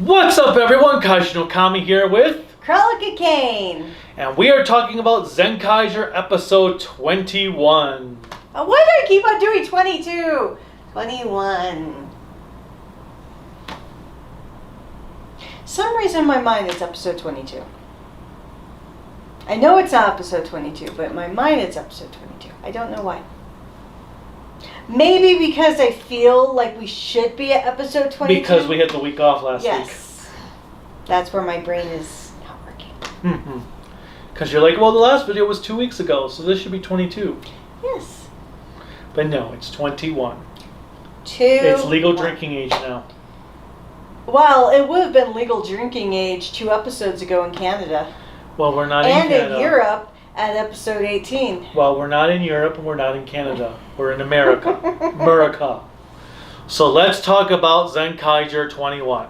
What's up, everyone? Kaiju no Kami here with Kralika Kane. and we are talking about Zenkaiger episode 21. Why do I keep on doing 22? 21. Some reason in my mind it's episode 22. I know it's not episode 22, but in my mind it's episode 22. I don't know why. Maybe because I feel like we should be at episode 22. Because we had the week off last week. Yes. That's where my brain is not working. Because you're like, well, the last video was 2 weeks ago, so this should be 22. Yes. But no, it's 21. It's legal drinking age now. Well, it would have been legal drinking age 2 episodes ago in Canada. Well, we're not in And Canada. in Europe at episode 18. Well, we're not in Europe and we're not in Canada. We're in America. America. So let's talk about Zenkaiger 21.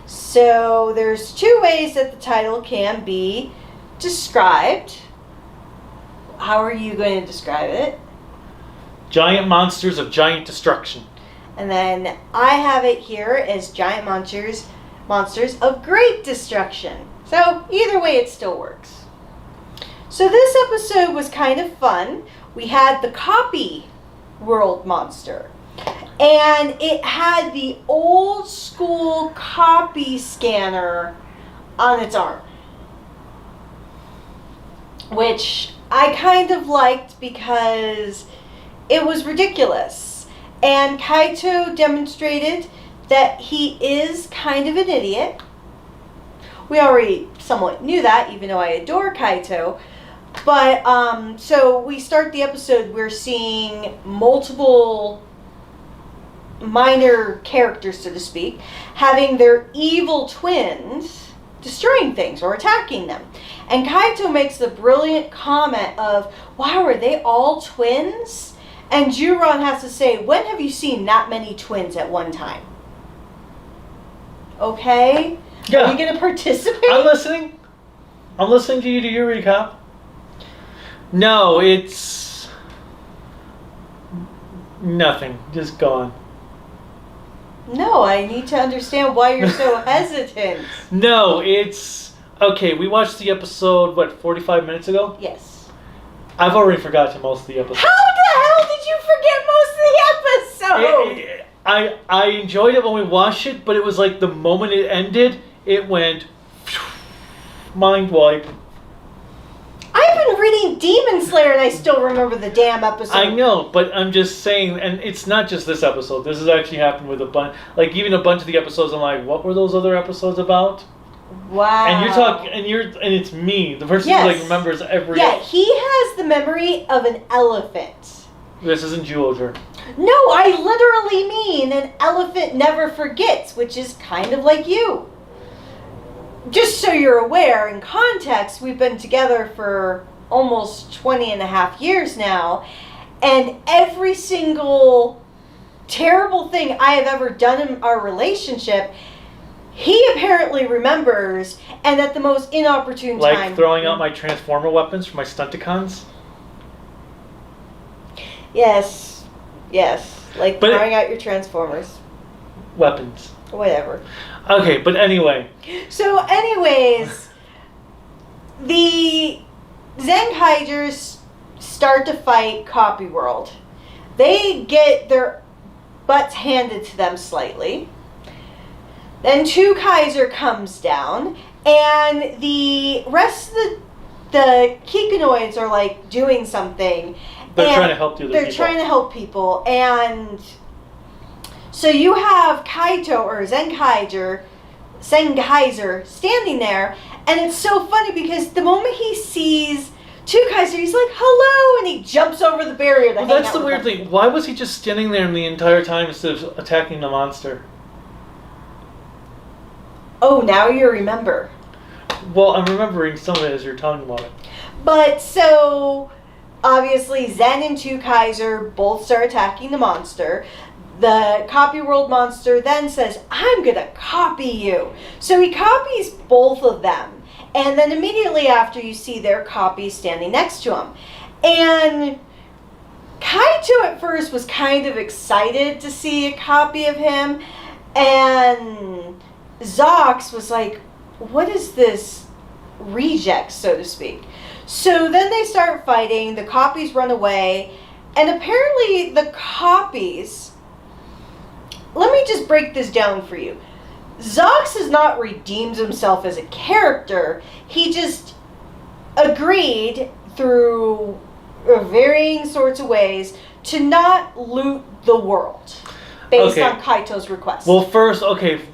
So there's 2 ways that the title can be described. How are you going to describe it? Giant monsters of giant destruction. And then I have it here as giant monsters of great destruction. So either way it still works. So this episode was kind of fun. We had the copy world monster. And it had the old school copy scanner on its arm. Which I kind of liked because it was ridiculous. And Kaito demonstrated that he is kind of an idiot. We already somewhat knew that, even though I adore Kaito. But, so we start the episode, we're seeing multiple minor characters, so to speak, having their evil twins destroying things or attacking them. And Kaito makes the brilliant comment of, wow, are they all twins? And Juron has to say, when have you seen that many twins at one time? Okay? Yeah. Are you going to participate? I'm listening. I'm listening to you do your recap. No, it's nothing. Just go on. No, I need to understand why you're so hesitant. No, it's okay. We watched the episode, what, 45 minutes ago? Yes. I've already forgotten most of the episode. How the hell did you forget most of the episode? I enjoyed it when we watched it, but it was like the moment it ended, it went mind wipe. I've been reading Demon Slayer and I still remember the damn episode. I know, but I'm just saying, and it's not just this episode. This has actually happened with a bunch, like even a bunch of the episodes. I'm like, what were those other episodes about? Wow. And you're talking, and it's me, the person who like remembers every. Yeah, he has the memory of an elephant. This isn't Georgia. No, I literally mean an elephant never forgets, which is kind of like you. Just so you're aware, in context, we've been together for almost 20 and a half years now, and every single terrible thing I have ever done in our relationship, he apparently remembers, and at the most inopportune time. Like throwing out my Transformer weapons for my Stunticons? Yes. Like throwing out your Transformers. Weapons. Whatever. Okay, but anyway. So anyways, the Zenkaigers start to fight Copy World. They get their butts handed to them slightly. Then Kaiser comes down, and the rest of the Kikanoids are like doing something. They're trying to help the other people. They're trying to help people, and so you have Kaito or Zenkaiger standing there, and it's so funny because the moment he sees Kaiser, he's like, hello, and he jumps over the barrier to hang out. That's the weird thing. Why was he just standing there the entire time instead of attacking the monster? Oh, now you remember. Well, I'm remembering some of it as you're talking about it. But so, obviously, Zen and Kaiser both start attacking the monster. The Copy World monster then says, I'm going to copy you. So he copies both of them. And then immediately after, you see their copy standing next to him. And Kaito at first was kind of excited to see a copy of him. And Zox was like, what is this reject, so to speak? So then they start fighting, the copies run away, and apparently the copies... Let me just break this down for you. Zox has not redeemed himself as a character. He just agreed through varying sorts of ways to not loot the world based on Kaito's request. Well, first,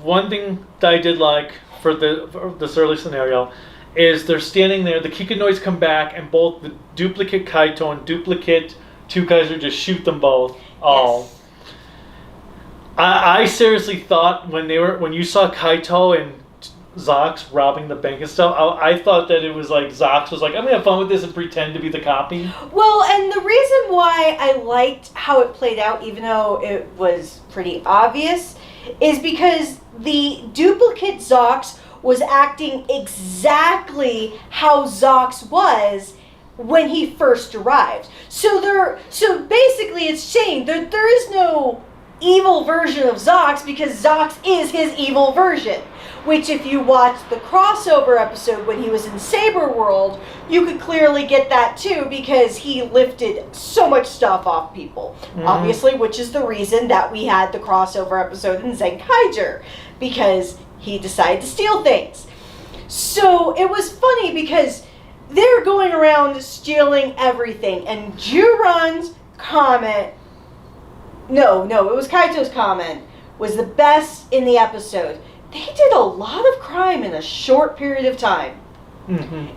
one thing that I did like for this early scenario is they're standing there, the Kikinoids come back, and both the duplicate Kaito and duplicate Two Kaiser just shoot them both all. Yes. I seriously thought when you saw Kaito and Zox robbing the bank and stuff, I thought that it was like Zox was like, I'm gonna have fun with this and pretend to be the copy. Well, and the reason why I liked how it played out, even though it was pretty obvious, is because the duplicate Zox was acting exactly how Zox was when he first arrived. So basically it's saying that there is no evil version of Zox because Zox is his evil version. Which, if you watch the crossover episode when he was in Saber World, you could clearly get that too because he lifted so much stuff off people. Obviously, which is the reason that we had the crossover episode in Zenkaiger, because he decided to steal things. So it was funny because they're going around stealing everything, and Juran's comment, no, it was Kaito's comment, was the best in the episode. They did a lot of crime in a short period of time.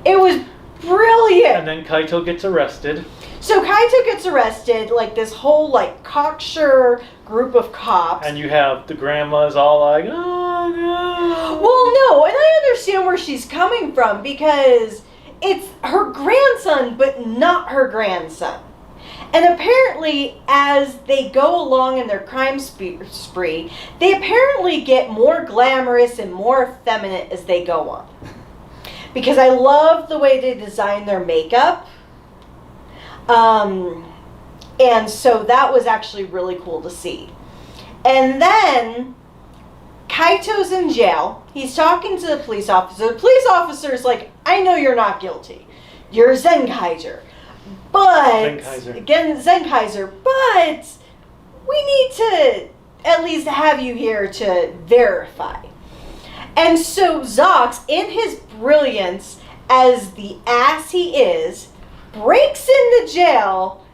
It was brilliant. And then Kaito gets arrested. So Kaito gets arrested, like this whole like cocksure group of cops. And you have the grandmas all like, oh no. Well, no, and I understand where she's coming from because it's her grandson, but not her grandson. And apparently, as they go along in their crime spree, they apparently get more glamorous and more effeminate as they go on. Because I love the way they design their makeup. And so that was actually really cool to see. And then, Kaito's in jail. He's talking to the police officer. The police officer's like, I know you're not guilty. You're Zenkaiger. But, Zenkaiser, but we need to at least have you here to verify. And so Zox, in his brilliance, as the ass he is, breaks into jail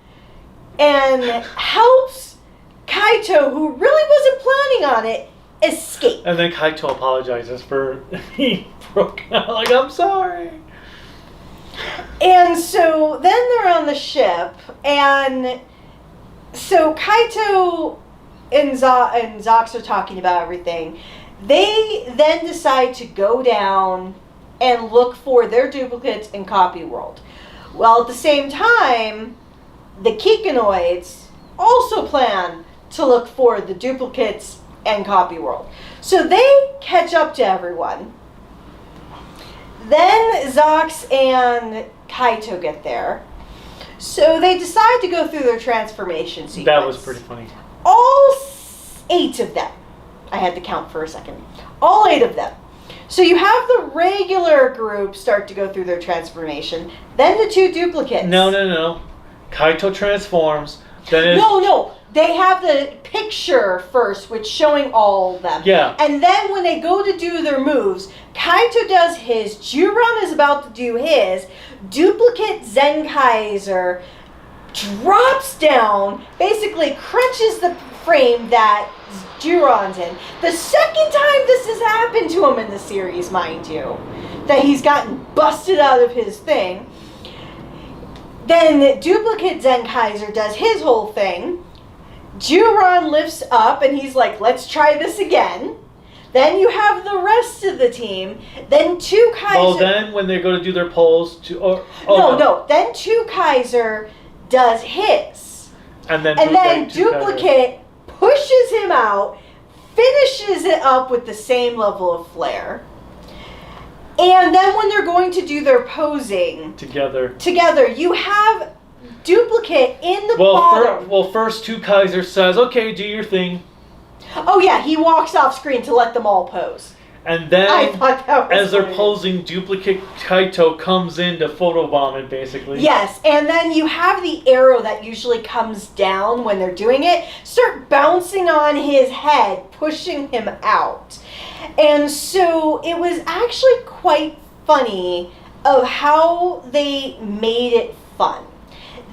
and helps Kaito, who really wasn't planning on it, escape. And then Kaito apologizes for he broke out, like, I'm sorry. And so then they're on the ship, and so Kaito and Zox are talking about everything. They then decide to go down and look for their duplicates in Copy World. Well, at the same time, the Kikinoids also plan to look for the duplicates in Copy World. So they catch up to everyone. Then Zox and Kaito get there. So they decide to go through their transformation sequence. That was pretty funny. All 8 of them. I had to count for a second. All 8 of them. So you have the regular group start to go through their transformation. Then the 2 duplicates. No. Kaito transforms. Then No. They have the picture first, which showing all of them. Yeah. And then when they go to do their moves, Kaito does his, Juran is about to do his, duplicate Zenkaiger drops down, basically crunches the frame that Juran's in. The second time this has happened to him in the series, mind you, that he's gotten busted out of his thing. Then duplicate Zenkaiger does his whole thing. Juran lifts up and he's like, let's try this again. Then you have the rest of the team. Then 2 Kaiser... Well, then when they go to do their polls... No. Then 2 Kaiser does his. And then duplicate pushes him out, finishes it up with the same level of flair. And then when they're going to do their posing... Together, you have duplicate in the bottom. First 2 Kaiser says, okay, do your thing. Oh yeah, he walks off screen to let them all pose. And then, I thought that was as they're funny. posing, duplicate Kaito comes in to photobomb it, basically. Yes, and then you have the arrow that usually comes down when they're doing it, start bouncing on his head, pushing him out. And so it was actually quite funny of how they made it fun.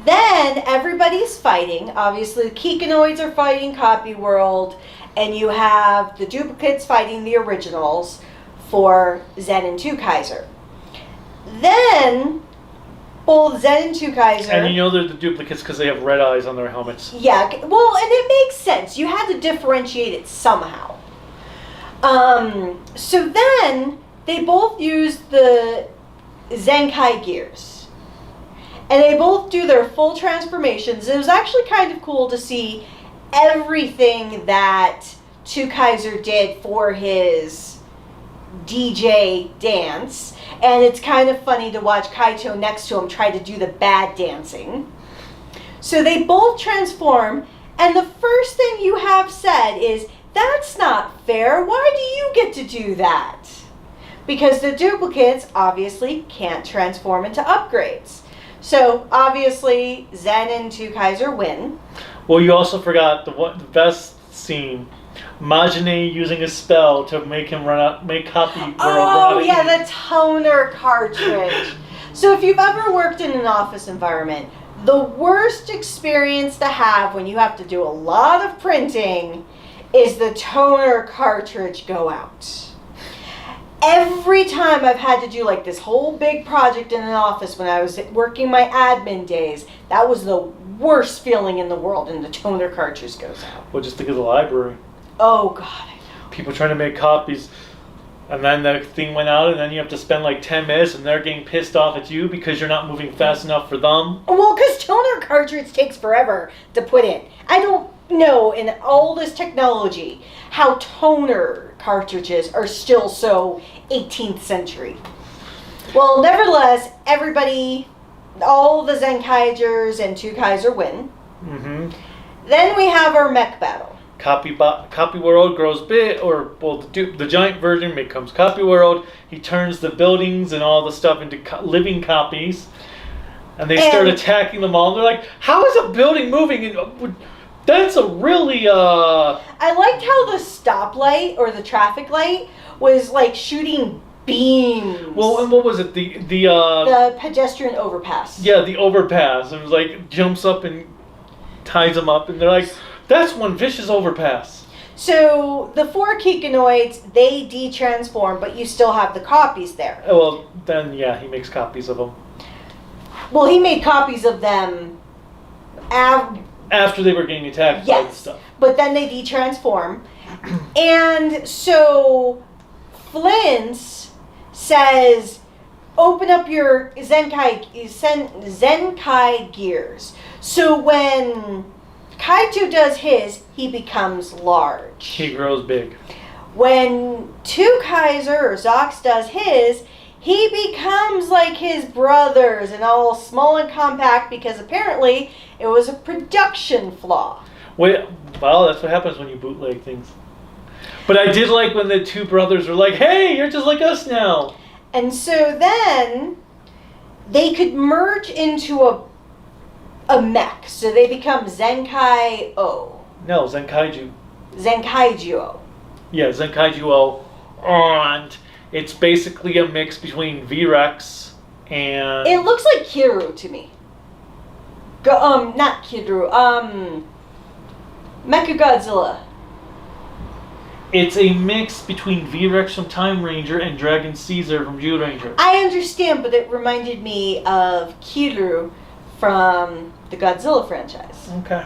Then everybody's fighting. Obviously, the Kikinoids are fighting Copy World, and you have the duplicates fighting the originals for Zen and Zenkaiger. Then, both Zen and Zenkaiger... And you know they're the duplicates because they have red eyes on their helmets. Yeah, well, and it makes sense. You had to differentiate it somehow. So then, they both use the Zenkai gears. And they both do their full transformations. It was actually kind of cool to see everything that Zenkaiger did for his DJ dance. And it's kind of funny to watch Kaito next to him try to do the bad dancing. So they both transform, and the first thing you have said is, "That's not fair. Why do you get to do that?" Because the duplicates obviously can't transform into upgrades. So obviously Zen and Zenkaiger win. Well, you also forgot the best scene. Majine using a spell to make him make Copy World run out of yeah, ink. the toner cartridge. So if you've ever worked in an office environment, the worst experience to have when you have to do a lot of printing is the toner cartridge go out. Every time I've had to do like this whole big project in an office when I was working my admin days, that was the worst feeling in the world, and the toner cartridge goes out. Well, just think of the library. Oh God, I know. People trying to make copies, and then the thing went out, and then you have to spend like 10 minutes, and they're getting pissed off at you because you're not moving fast enough for them. Well, because toner cartridge takes forever to put in. I don't know in all this technology how toner cartridges are still so 18th century. Well, nevertheless, everybody, all the Zenkaigers and Zenkaiger win. Mm-hmm. Then we have our mech battle. Copy World grows big, or well, the giant version becomes Copy World. He turns the buildings and all the stuff into living copies, and they start attacking them all. And they're like, "How is a building moving?" And that's a really I liked how the stoplight or the traffic light was like shooting beams. Well, and what was it? The pedestrian overpass. Yeah, the overpass. It was like jumps up and ties them up, and they're like, "That's one vicious overpass." So the 4 Kikinoids, they de-transform, but you still have the copies there. Well, then yeah, he makes copies of them. Well, he made copies of them After they were getting attacked by the yes, stuff. but then they de-transform. And so Flint's says, "Open up your Zenkai gears." So when Kaito does his, he becomes large. He grows big. When Zenkaiger or Zox does his, he becomes like his brothers and all small and compact because apparently it was a production flaw. Well, that's what happens when you bootleg things. But I did like when the two brothers were like, "Hey, you're just like us now." And so then they could merge into a mech. So they become Zenkai-O. No, Zenkaiger. Zenkaiger-O. Yeah, Zenkaiger. And it's basically a mix between V-Rex and... It looks like Kiru to me. Not Kiru. Mechagodzilla. It's a mix between V-Rex from Time Ranger and Dragon Caesar from Ranger. I understand, but it reminded me of Kiru from the Godzilla franchise. Okay.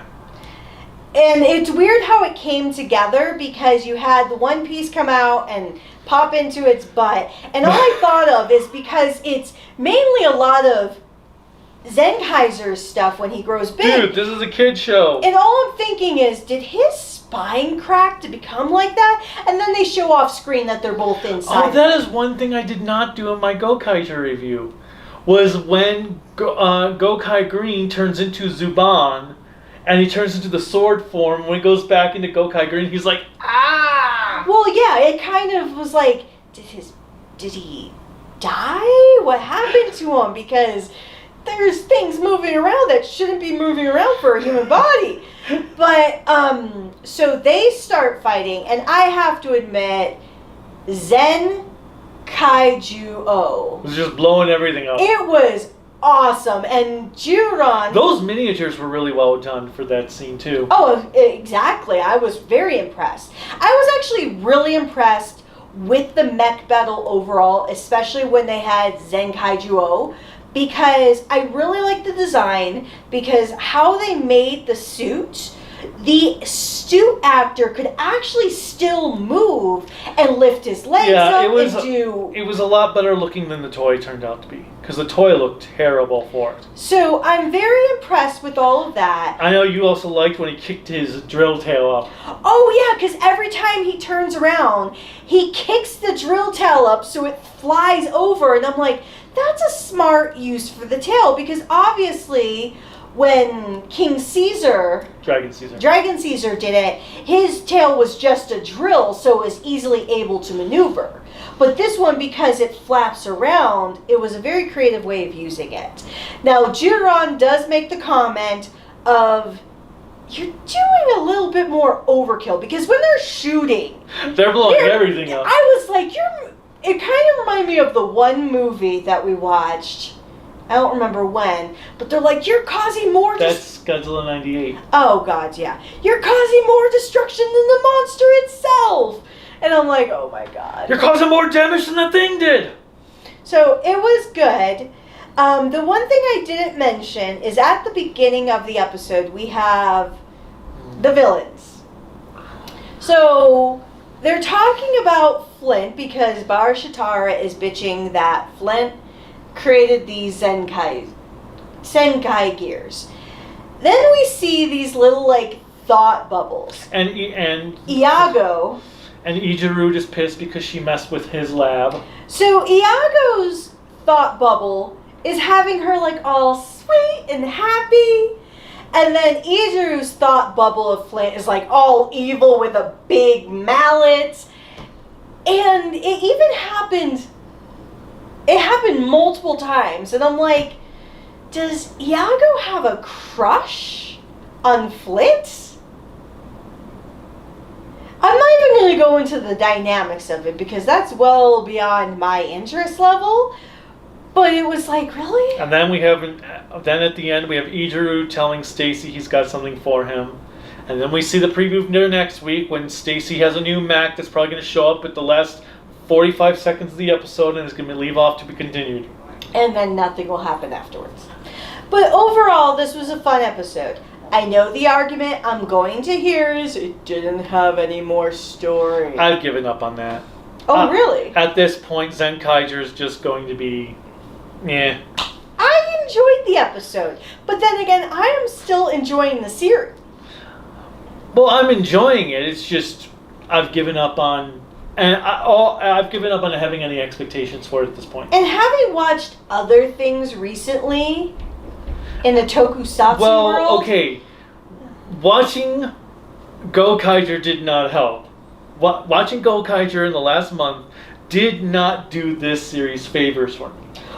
And it's weird how it came together because you had the one piece come out and pop into its butt. And all I thought of is because it's mainly a lot of Zenkaiger's stuff when he grows big. Dude, this is a kid show. And all I'm thinking is, did his spine crack to become like that? And then they show off screen that they're both inside. Oh, that is one thing I did not do in my Gokaiger review. Was when Gokai Green turns into Zuban, and he turns into the sword form. When he goes back into Gokai Green, he's like, "Ah!" Well, yeah, it kind of was like, did he die? What happened to him? Because there's things moving around that shouldn't be moving around for a human body. But so they start fighting, and I have to admit, Zenkaiger It was just blowing everything up. It was awesome, and Juron. Those miniatures were really well done for that scene too. Oh, exactly. I was very impressed. I was actually really impressed with the mech battle overall, especially when they had Zenkaiger, because I really liked the design, because how they made the suit, the suit actor could actually still move and lift his legs up and do... It was a lot better looking than the toy turned out to be, because the toy looked terrible for it. So I'm very impressed with all of that. I know you also liked when he kicked his drill tail up. Oh yeah, because every time he turns around, he kicks the drill tail up so it flies over, and I'm like, that's a smart use for the tail, because obviously when Dragon Caesar did it, his tail was just a drill, so it was easily able to maneuver. But this one, because it flaps around, it was a very creative way of using it. Now, Juron does make the comment of, you're doing a little bit more overkill, because when they're shooting, they're blowing everything up. I was like, it kind of reminded me of the one movie that we watched. I don't remember when, but they're like, you're causing more... That's Godzilla 98. Oh, God, yeah. You're causing more destruction than the monster itself! And I'm like, oh my God. You're causing more damage than the thing did! So, it was good. The one thing I didn't mention is at the beginning of the episode, we have the villains. So, they're talking about Flint because Bar Shatara is bitching that Flint created these Zenkaigears. Then we see these little, like, thought bubbles. And Iago. And Ijiru is pissed because she messed with his lab. So Iago's thought bubble is having her, like, all sweet and happy. And then Ijiru's thought bubble of Flint is, like, all evil with a big mallet. And it even happened... It happened multiple times, and I'm like, does Iago have a crush on Flint? I'm not even going to go into the dynamics of it, because that's well beyond my interest level, but it was like, really? And then then at the end we have Ijiru telling Stacy he's got something for him. And then we see the preview next week when Stacy has a new mech that's probably going to show up at the last 45 seconds of the episode, and it's going to leave off to be continued. And then nothing will happen afterwards. But overall, this was a fun episode. I know the argument I'm going to hear is it didn't have any more story. I've given up on that. Oh, really? At this point, Zenkaiger is just going to be... eh. I enjoyed the episode. But then again, I am still enjoying the series. Well, I'm enjoying it. It's just I've given up on... And I've given up on having any expectations for it at this point. And having watched other things recently in the tokusatsu world... Well, okay. Watching Gokaiger did not help. Watching Gokaiger in the last month did not do this series favors for me.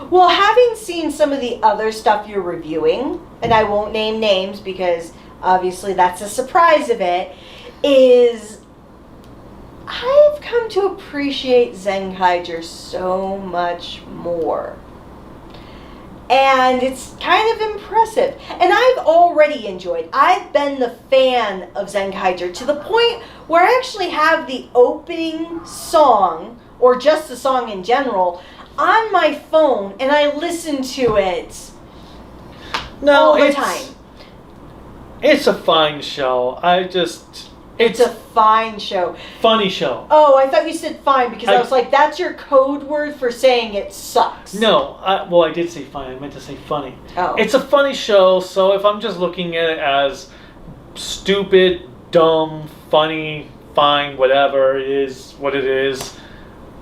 Well, having seen some of the other stuff you're reviewing, and I won't name names because obviously that's a surprise of it, is... I've come to appreciate Zenkaiger so much more. And it's kind of impressive. And I've already enjoyed. I've been the fan of Zenkaiger to the point where I actually have the opening song, or just the song in general, on my phone, and I listen to it all the time. It's a fine show. It's a fine show. Funny show. Oh, I thought you said fine because I was like, that's your code word for saying it sucks. No, I did say fine. I meant to say funny. Oh. It's a funny show, so if I'm just looking at it as stupid, dumb, funny, fine, whatever, it is what it is,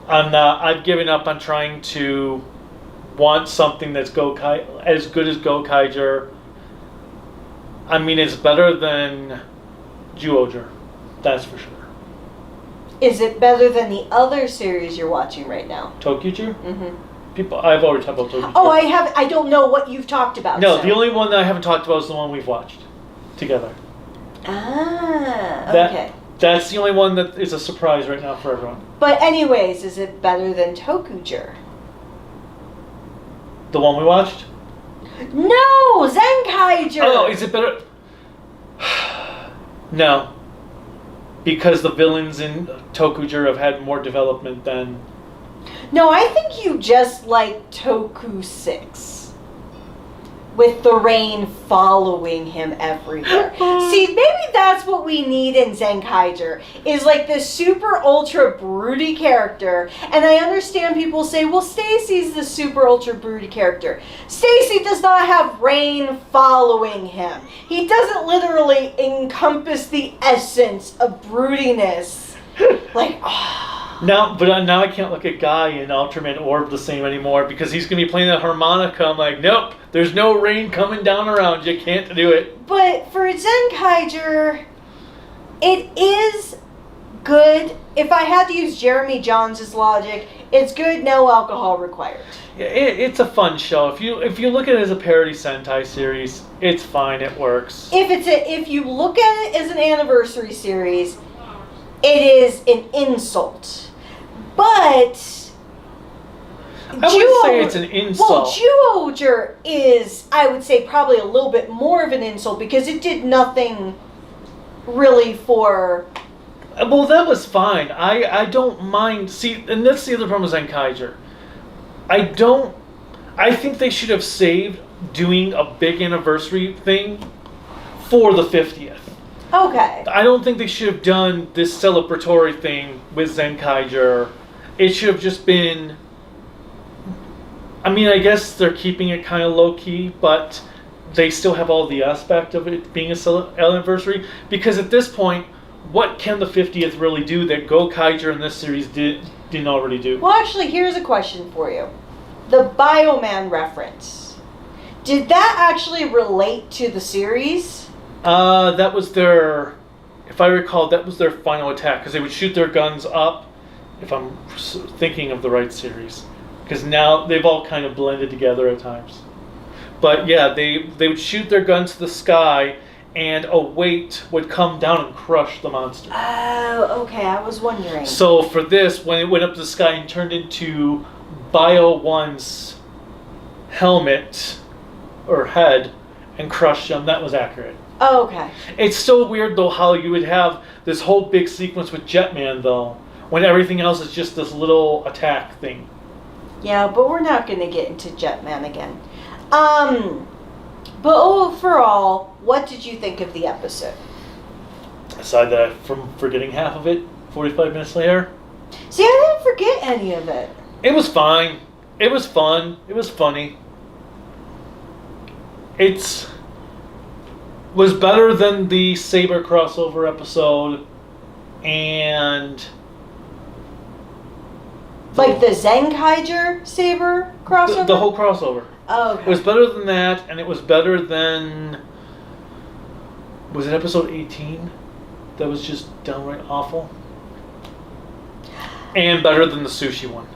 I've given up on trying to want something that's as good as Gokaiger. I mean, it's better than Zyuohger. That's for sure. Is it better than the other series you're watching right now? Tokuger? Mm-hmm. I've already talked about Tokuger. Oh, I don't know what you've talked about. No, so. the only one that I haven't talked about is the one we've watched together. Ah, okay. That's the only one that is a surprise right now for everyone. But anyways, is it better than Tokuger? The one we watched? No, Zenkaiger. Oh, is it better? No. Because the villains in Tokuger have had more development than... No, I think you just like Toku 6. With the rain following him everywhere. See, maybe that's what we need in Zenkaiger. Is like this super ultra broody character. And I understand people say, well, Stacy's the super ultra broody character. Stacy does not have rain following him. He doesn't literally encompass the essence of broodiness. Like, Now I can't look at Guy in Ultraman Orb the same anymore because he's going to be playing that harmonica. I'm like, nope, there's no rain coming down around you. Can't do it. But for Zenkaiger, it is good. If I had to use Jeremy Johns' logic, it's good, no alcohol required. Yeah, it's a fun show. If you look at it as a parody Sentai series, it's fine. It works. If you look at it as an anniversary series, it is an insult. But I wouldn't say it's an insult. Well, Zyuohger is, I would say, probably a little bit more of an insult because it did nothing really for... Well, that was fine. I don't mind. See, and that's the other problem with Zenkaiger. I think they should have saved doing a big anniversary thing for the 50th. Okay. I don't think they should have done this celebratory thing with Zenkaiger. It should have just been... I mean, I guess they're keeping it kind of low-key, but they still have all the aspect of it being an anniversary. Because at this point, what can the 50th really do that Gokaiger in this series didn't already do? Well, actually, here's a question for you. The Bioman reference. Did that actually relate to the series? That was their... If I recall, that was their final attack. Because they would shoot their guns up, if I'm thinking of the right series. Because now they've all kind of blended together at times. But yeah, they would shoot their guns to the sky, and a weight would come down and crush the monster. Oh, okay, I was wondering. So for this, when it went up to the sky and turned into Bio 1's helmet, or head, and crushed him, that was accurate. Oh, okay. It's so weird, though, how you would have this whole big sequence with Jetman, though, when everything else is just this little attack thing. Yeah, but we're not going to get into Jetman again. But overall, what did you think of the episode? Aside that from forgetting half of it, 45 minutes later. See, I didn't forget any of it. It was fine. It was fun. It was funny. It was better than the Saber crossover episode, and... Like the Zenkaiger Saber crossover? The whole crossover. Oh, okay. It was better than that, and it was better than... Was it episode 18? That was just downright awful. And better than the sushi one.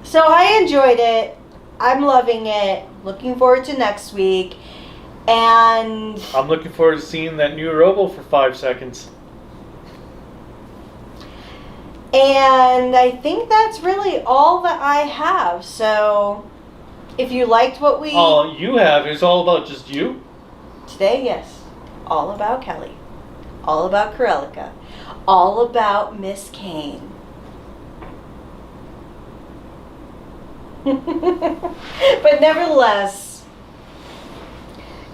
So I enjoyed it. I'm loving it. Looking forward to next week. And... I'm looking forward to seeing that new Robo for 5 seconds. And I think that's really all that I have. So, if you liked what we... All you have is all about just you? Today, yes. All about Kelly. All about Karelika. All about Miss Kane. But nevertheless,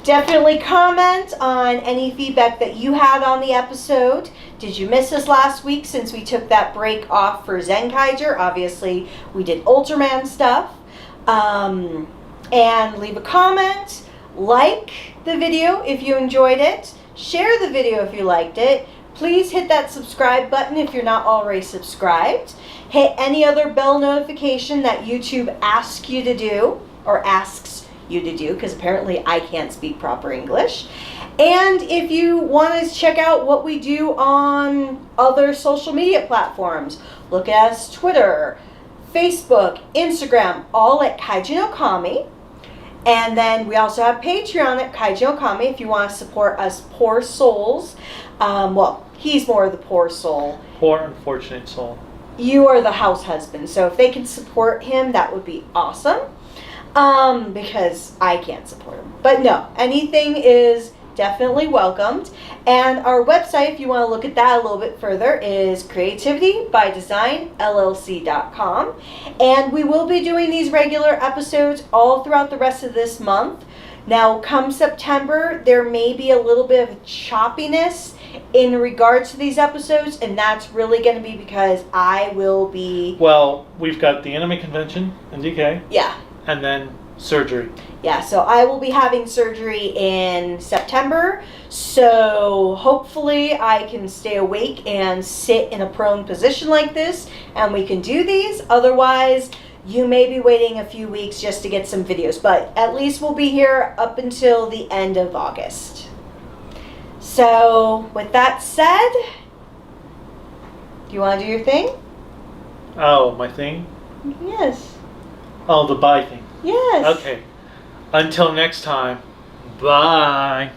definitely comment on any feedback that you had on the episode. Did you miss us last week since we took that break off for Zenkaiger? Obviously, we did Ultraman stuff. And leave a comment. Like the video if you enjoyed it. Share the video if you liked it. Please hit that subscribe button if you're not already subscribed. Hit any other bell notification that YouTube asks you to do, or asks you to do, because apparently I can't speak proper English. And if you want to check out what we do on other social media platforms, look at us Twitter, Facebook, Instagram, all at Kaiju no Kami. And then we also have Patreon at Kaiju no Kami if you want to support us poor souls. Well, he's more of the poor soul. Poor unfortunate soul. You are the house husband, so if they can support him, that would be awesome. Because I can't support him. But no, anything is definitely welcomed. And our website, if you want to look at that a little bit further, is creativitybydesignllc.com. And we will be doing these regular episodes all throughout the rest of this month. Now, come September, there may be a little bit of choppiness in regards to these episodes, and that's really going to be because I will be... Well, we've got the anime convention in DK. Yeah. And then surgery. Yeah, so I will be having surgery in September, so hopefully I can stay awake and sit in a prone position like this, and we can do these. Otherwise, you may be waiting a few weeks just to get some videos, but at least we'll be here up until the end of August. So, with that said, do you want to do your thing? Oh, my thing? Yes. Oh, the bye thing. Yes. Okay. Until next time, bye.